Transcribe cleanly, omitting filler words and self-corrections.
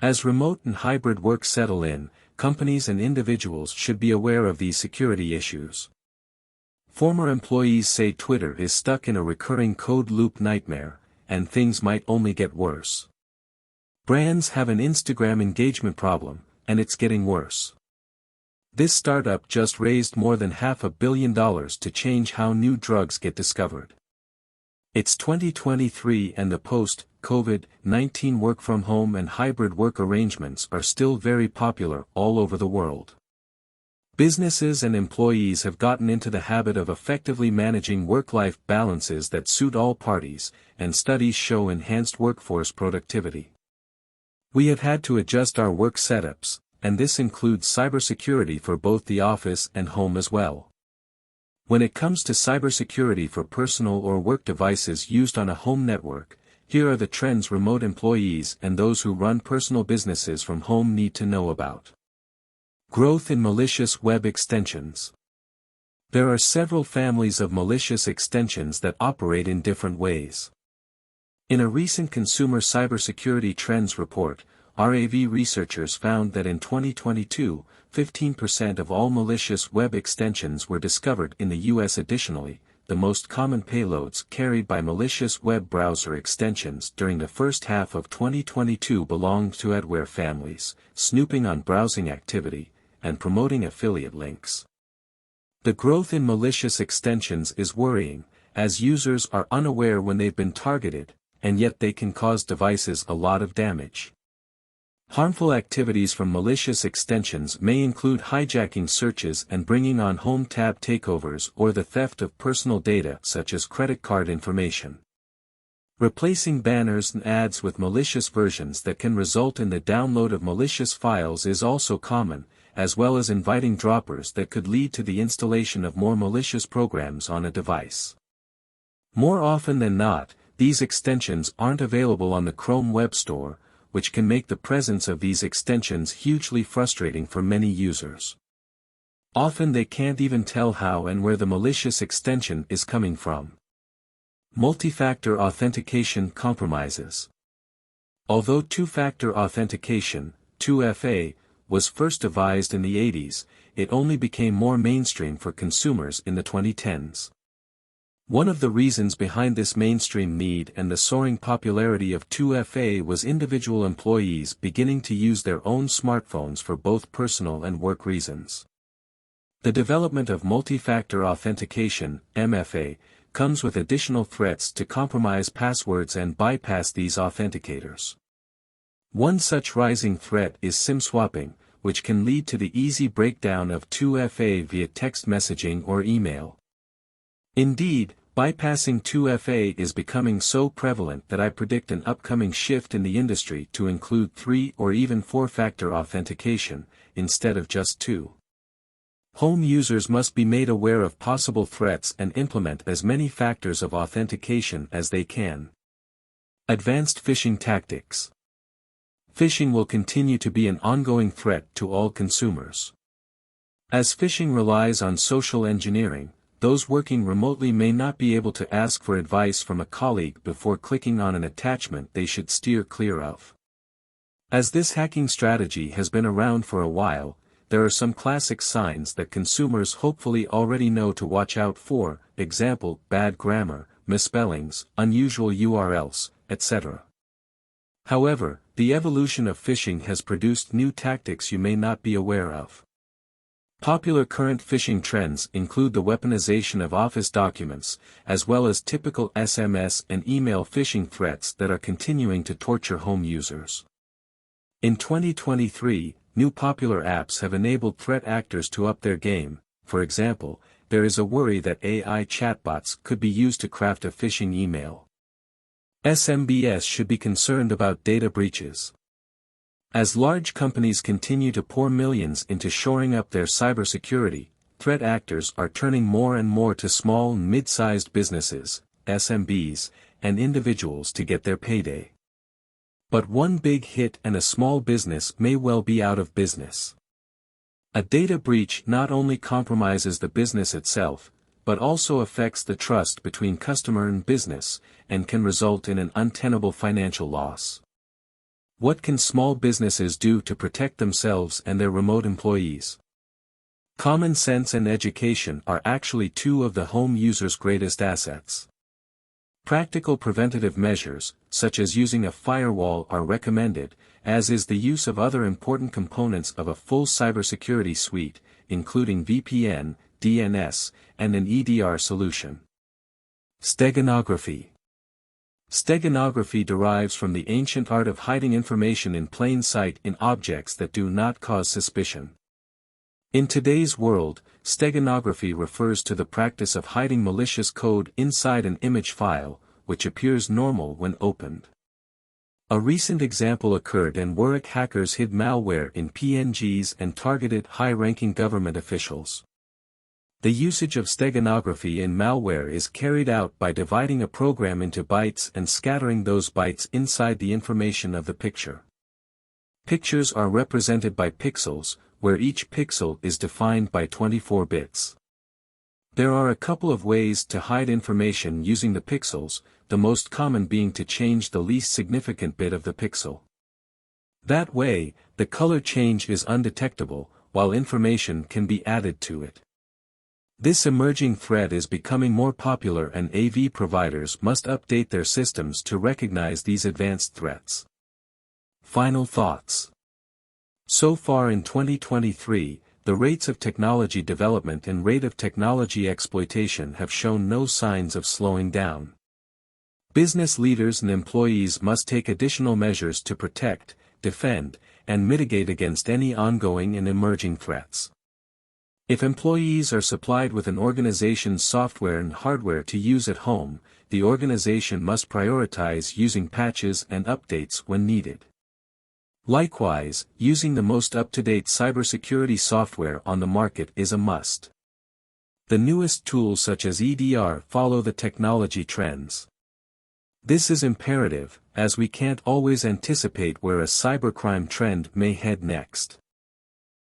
As remote and hybrid work settle in, companies and individuals should be aware of these security issues. Former employees say Twitter is stuck in a recurring code loop nightmare, and things might only get worse. Brands have an Instagram engagement problem, and it's getting worse. This startup just raised more than $500 million to change how new drugs get discovered. It's 2023 and the post-COVID-19 work-from-home and hybrid work arrangements are still very popular all over the world. Businesses and employees have gotten into the habit of effectively managing work-life balances that suit all parties, and studies show enhanced workforce productivity. We have had to adjust our work setups, and this includes cybersecurity for both the office and home as well. When it comes to cybersecurity for personal or work devices used on a home network, here are the trends remote employees and those who run personal businesses from home need to know about. Growth in malicious web extensions. There are several families of malicious extensions that operate in different ways. In a recent Consumer Cybersecurity Trends report, RAV researchers found that in 2022, 15% of all malicious web extensions were discovered in the US. Additionally, the most common payloads carried by malicious web browser extensions during the first half of 2022 belonged to adware families, snooping on browsing activity, and promoting affiliate links. The growth in malicious extensions is worrying, as users are unaware when they've been targeted, and yet they can cause devices a lot of damage. Harmful activities from malicious extensions may include hijacking searches and bringing on home tab takeovers or the theft of personal data such as credit card information. Replacing banners and ads with malicious versions that can result in the download of malicious files is also common, as well as inviting droppers that could lead to the installation of more malicious programs on a device. More often than not, these extensions aren't available on the Chrome Web Store, which can make the presence of these extensions hugely frustrating for many users. Often they can't even tell how and where the malicious extension is coming from. Multi-factor authentication compromises. Although two-factor authentication, 2FA, was first devised in the 80s, it only became more mainstream for consumers in the 2010s. One of the reasons behind this mainstream need and the soaring popularity of 2FA was individual employees beginning to use their own smartphones for both personal and work reasons. The development of multi-factor authentication, MFA, comes with additional threats to compromise passwords and bypass these authenticators. One such rising threat is SIM swapping, which can lead to the easy breakdown of 2FA via text messaging or email. Indeed, bypassing 2FA is becoming so prevalent that I predict an upcoming shift in the industry to include 3 or even 4-factor authentication, instead of just 2. Home users must be made aware of possible threats and implement as many factors of authentication as they can. Advanced phishing tactics. Phishing will continue to be an ongoing threat to all consumers. As phishing relies on social engineering, those working remotely may not be able to ask for advice from a colleague before clicking on an attachment they should steer clear of. As this hacking strategy has been around for a while, there are some classic signs that consumers hopefully already know to watch out for, example, bad grammar, misspellings, unusual URLs, etc. However, the evolution of phishing has produced new tactics you may not be aware of. Popular current phishing trends include the weaponization of office documents, as well as typical SMS and email phishing threats that are continuing to torture home users. In 2023, new popular apps have enabled threat actors to up their game. For example, there is a worry that AI chatbots could be used to craft a phishing email. SMBs should be concerned about data breaches. As large companies continue to pour millions into shoring up their cybersecurity, threat actors are turning more and more to small and mid-sized businesses, SMBs, and individuals to get their payday. But one big hit and a small business may well be out of business. A data breach not only compromises the business itself, but also affects the trust between customer and business, and can result in an untenable financial loss. What can small businesses do to protect themselves and their remote employees? Common sense and education are actually two of the home user's greatest assets. Practical preventative measures, such as using a firewall, are recommended, as is the use of other important components of a full cybersecurity suite, including VPN, DNS, and an EDR solution. Steganography. Steganography derives from the ancient art of hiding information in plain sight in objects that do not cause suspicion. In today's world, steganography refers to the practice of hiding malicious code inside an image file, which appears normal when opened. A recent example occurred in Warwick. Hackers hid malware in PNGs and targeted high-ranking government officials. The usage of steganography in malware is carried out by dividing a program into bytes and scattering those bytes inside the information of the picture. Pictures are represented by pixels, where each pixel is defined by 24 bits. There are a couple of ways to hide information using the pixels, the most common being to change the least significant bit of the pixel. That way, the color change is undetectable, while information can be added to it. This emerging threat is becoming more popular, and AV providers must update their systems to recognize these advanced threats. Final thoughts. So far in 2023, the rates of technology development and rate of technology exploitation have shown no signs of slowing down. Business leaders and employees must take additional measures to protect, defend, and mitigate against any ongoing and emerging threats. If employees are supplied with an organization's software and hardware to use at home, the organization must prioritize using patches and updates when needed. Likewise, using the most up-to-date cybersecurity software on the market is a must. The newest tools such as EDR follow the technology trends. This is imperative, as we can't always anticipate where a cybercrime trend may head next.